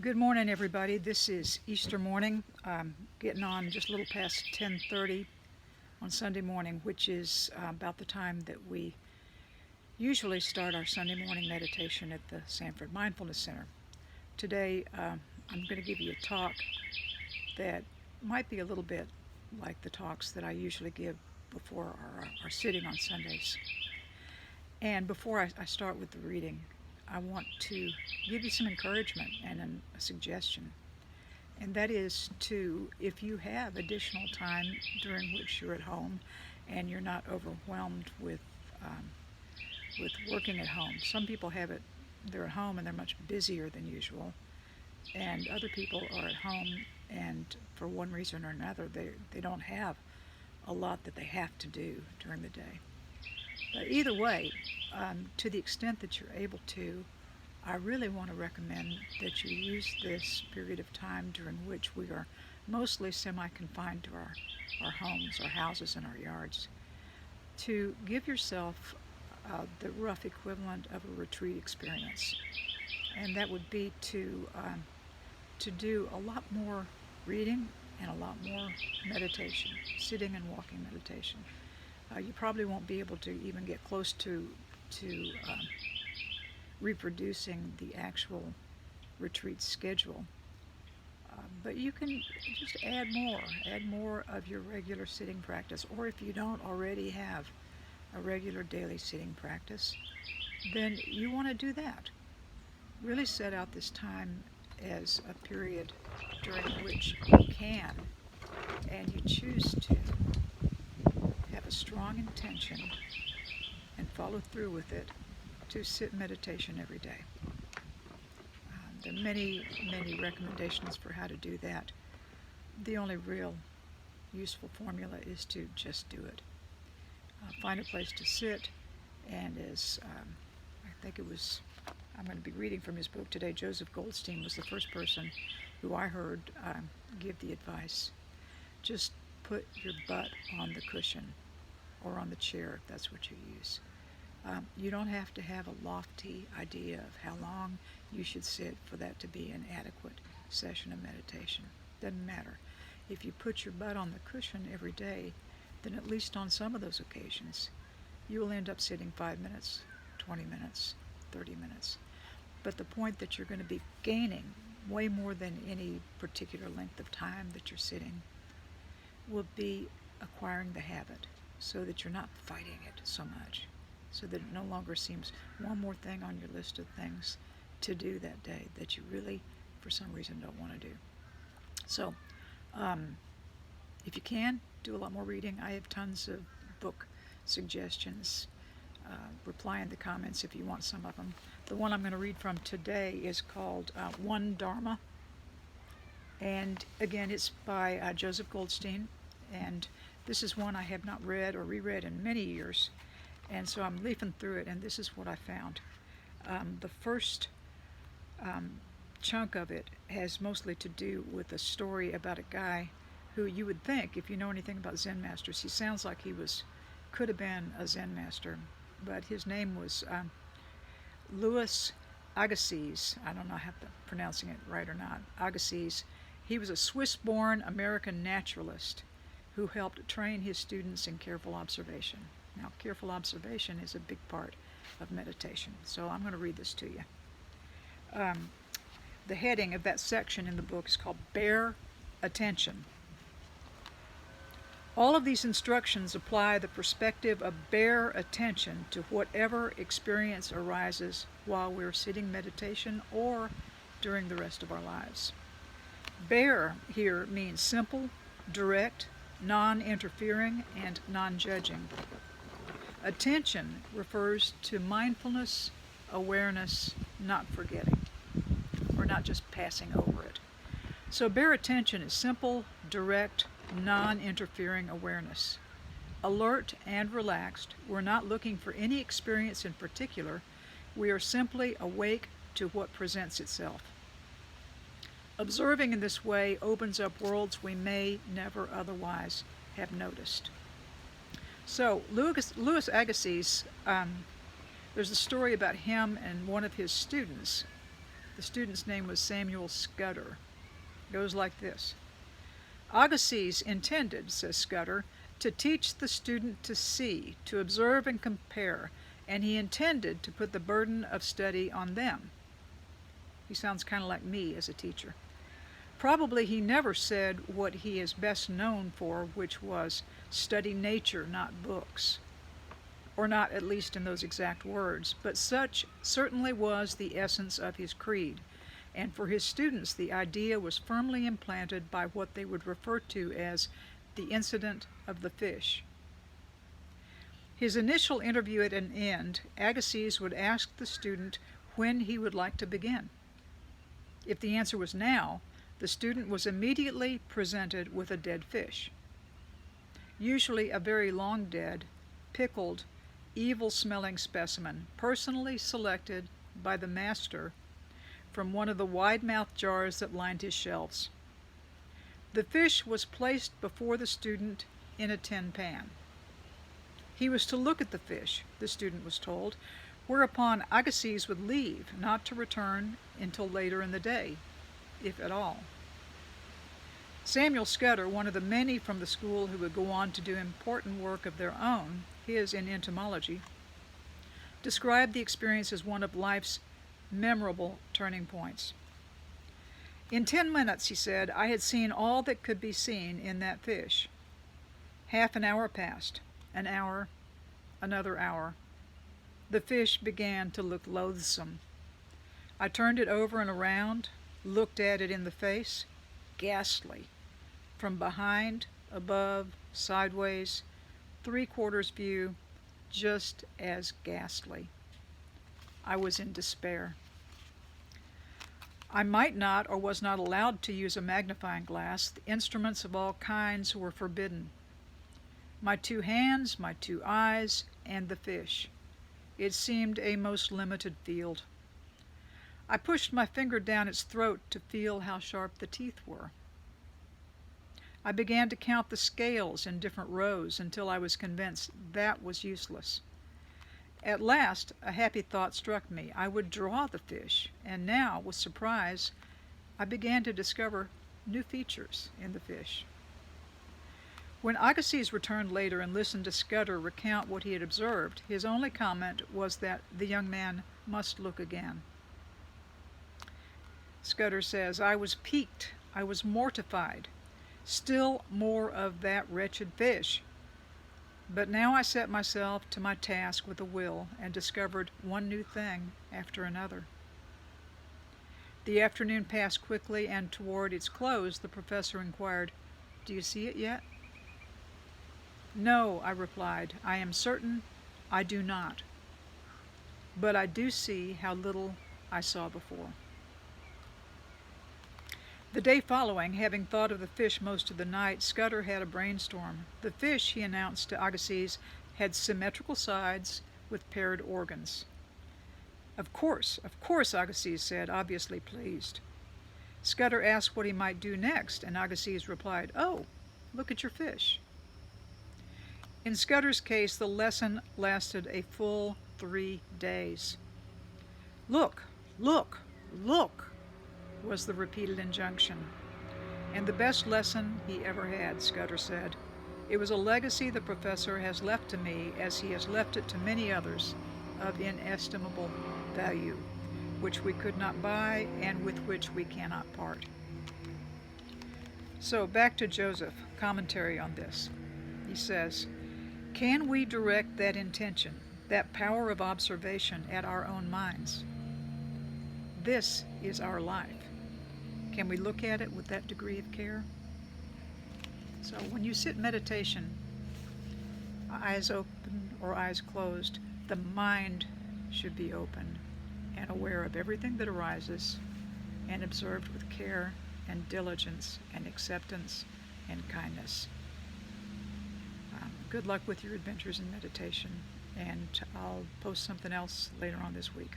Good morning, everybody. This is Easter morning, getting on just a little past 10:30 on Sunday morning, which is about the time that we usually start our Sunday morning meditation at the Sanford Mindfulness Center. Today, I'm going to give you a talk that might be a little bit like the talks that I usually give before our sitting on Sundays. And before I start with the reading, I want to give you some encouragement and a suggestion. And that is to, if you have additional time during which you're at home and you're not overwhelmed with working at home. Some people have it, they're at home and they're much busier than usual. And other people are at home and for one reason or another, they don't have a lot that they have to do during the day. But either way, to the extent that you're able to, I really want to recommend that you use this period of time during which we are mostly semi-confined to our homes, our houses, and our yards, to give yourself the rough equivalent of a retreat experience. And that would be to do a lot more reading and a lot more meditation, sitting and walking meditation. You probably won't be able to even get close to reproducing the actual retreat schedule. But you can just add more of your regular sitting practice. Or if you don't already have a regular daily sitting practice, then you want to do that. Really set out this time as a period during which you can and you choose to have a strong intention and follow through with it to sit meditation every day. There are many recommendations for how to do that. The only real useful formula is to just do it. Find a place to sit, and as I'm going to be reading from his book today, Joseph Goldstein was the first person who I heard give the advice. Just put your butt on the cushion or on the chair if that's what you use. You don't have to have a lofty idea of how long you should sit for that to be an adequate session of meditation. Doesn't matter. If you put your butt on the cushion every day, then at least on some of those occasions, you will end up sitting 5 minutes, 20 minutes, 30 minutes. But the point that you're going to be gaining way more than any particular length of time that you're sitting will be acquiring the habit so that you're not fighting it so much, so that it no longer seems one more thing on your list of things to do that day that you really, for some reason, don't want to do. So, if you can, do a lot more reading. I have tons of book suggestions. Reply in the comments if you want some of them. The one I'm going to read from today is called One Dharma. And again, it's by Joseph Goldstein. And this is one I have not read or reread in many years. And so I'm leafing through it, and this is what I found. The first chunk of it has mostly to do with a story about a guy who you would think, if you know anything about Zen masters, he sounds like could have been a Zen master, but his name was Louis Agassiz. I don't know if I'm pronouncing it right or not. Agassiz. He was a Swiss-born American naturalist who helped train his students in careful observation. Now, careful observation is a big part of meditation, so I'm going to read this to you. The heading of that section in the book is called Bare Attention. All of these instructions apply the perspective of bare attention to whatever experience arises while we're sitting meditation or during the rest of our lives. Bare here means simple, direct, non-interfering, and non-judging. Attention refers to mindfulness, awareness, not forgetting, or not just passing over it. So bare attention is simple, direct, non-interfering awareness. Alert and relaxed, we're not looking for any experience in particular. We are simply awake to what presents itself. Observing in this way opens up worlds we may never otherwise have noticed. So Louis Agassiz, there's a story about him and one of his students. The student's name was Samuel Scudder. It goes like this. Agassiz intended, says Scudder, to teach the student to see, to observe and compare, and he intended to put the burden of study on them. He sounds kind of like me as a teacher. Probably he never said what he is best known for, which was study nature, not books. Or not at least in those exact words, but such certainly was the essence of his creed, and for his students the idea was firmly implanted by what they would refer to as the incident of the fish. His initial interview at an end, Agassiz would ask the student when he would like to begin. If the answer was now, the student was immediately presented with a dead fish, usually a very long dead, pickled, evil-smelling specimen, personally selected by the master from one of the wide-mouthed jars that lined his shelves. The fish was placed before the student in a tin pan. He was to look at the fish, the student was told, whereupon Agassiz would leave, not to return until later in the day, if at all. Samuel Scudder, one of the many from the school who would go on to do important work of their own, his in entomology, described the experience as one of life's memorable turning points. In 10 minutes, he said, I had seen all that could be seen in that fish. Half an hour passed, an hour, another hour. The fish began to look loathsome. I turned it over and around, looked at it in the face, ghastly, from behind, above, sideways, 3/4 view, just as ghastly. I was in despair. I might not or was not allowed to use a magnifying glass. The instruments of all kinds were forbidden. My 2 hands, my 2 eyes, and the fish. It seemed a most limited field. I pushed my finger down its throat to feel how sharp the teeth were. I began to count the scales in different rows until I was convinced that was useless. At last, a happy thought struck me. I would draw the fish, and now, with surprise, I began to discover new features in the fish. When Agassiz returned later and listened to Scudder recount what he had observed, his only comment was that the young man must look again. Scudder says, I was piqued, I was mortified. Still more of that wretched fish. But now I set myself to my task with a will and discovered one new thing after another. The afternoon passed quickly, and toward its close the professor inquired, Do you see it yet? No, I replied, I am certain I do not. But I do see how little I saw before. The day following, having thought of the fish most of the night, Scudder had a brainstorm. The fish, he announced to Agassiz, had symmetrical sides with paired organs. Of course, Agassiz said, obviously pleased. Scudder asked what he might do next, and Agassiz replied, Oh, look at your fish. In Scudder's case, the lesson lasted a full 3 days. Look, look, look, was the repeated injunction, and the best lesson he ever had, Scudder said. It was a legacy the professor has left to me, as he has left it to many others, of inestimable value, which we could not buy and with which we cannot part. So back to Joseph, commentary on this. He says, can we direct that intention, that power of observation at our own minds? This is our life. Can we look at it with that degree of care? So when you sit meditation, eyes open or eyes closed, the mind should be open and aware of everything that arises and observed with care and diligence and acceptance and kindness. Good luck with your adventures in meditation, and I'll post something else later on this week.